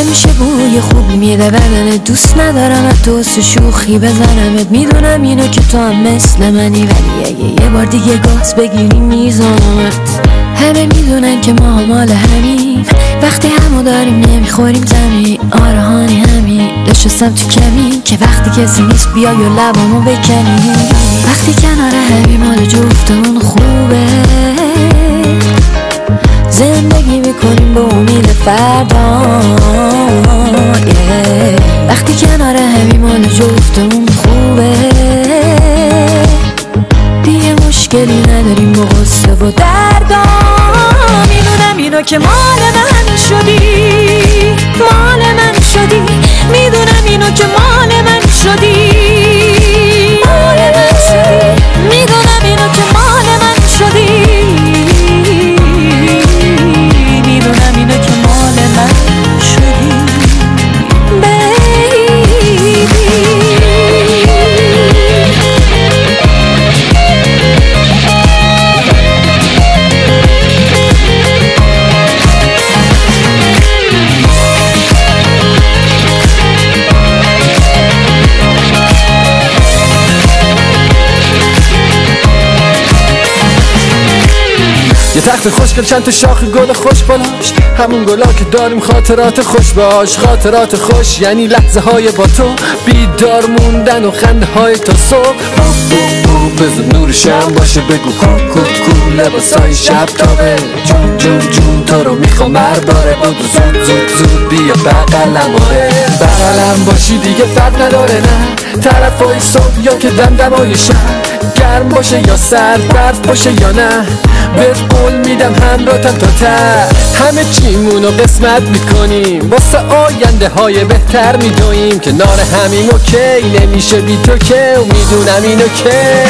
همیشه بوی خوب میده بدنت، دوست ندارم از تو شوخی بزنمت. میدونم اینو که تو هم مثل منی، ولی اگه یه بار دیگه گاز بگیری میزنمت. همه میدونن که ما مال همیم، وقتی همو داریم نمیخوریم زمین. آره هانی همین نشستم تو کمی که وقتی کسی نیست بیای و لبامو بکنی. وقتی کنار همین مال جفتمون خوبه، زندگی میکنیم به امید فردا. وقتی کنار همین مال جفتمون خوبه، دیگه مشکلی نداریم با غصه و دردا. میدونم اینو که مال من شدی، مال من شدی. میدونم اینو که مال من شدی، مال من شدی. میدونم اینو که مال من شدی، میدونم اینو که مال من شدی یه تخت خوشگل چند تا شاخ گل خوش بالاش، همون گلا که داریم خاطرات خوش باش. خاطرات خوش یعنی لحظه های با تو، بیدار موندن و خنده های تا صبح. بزن نور شم باشه بگو کو کو کو، لباسای شب تابه. جون جون جون تو رو میخوام باره، بگو زود زود زود بیا بغلم. آره بغلم باشی دیگه فرق نداره، نه طرفای صبح یا که دمدمای شب. گرم باشه یا سرد، برف باشه یا نه، بهت قول میدم همراهتم تا ته. همه چیمونو قسمت میکنیم، واسه آینده های بهتر میدویم. کنار همین اوکی نمیشه بی تو که، و میدونم اینو که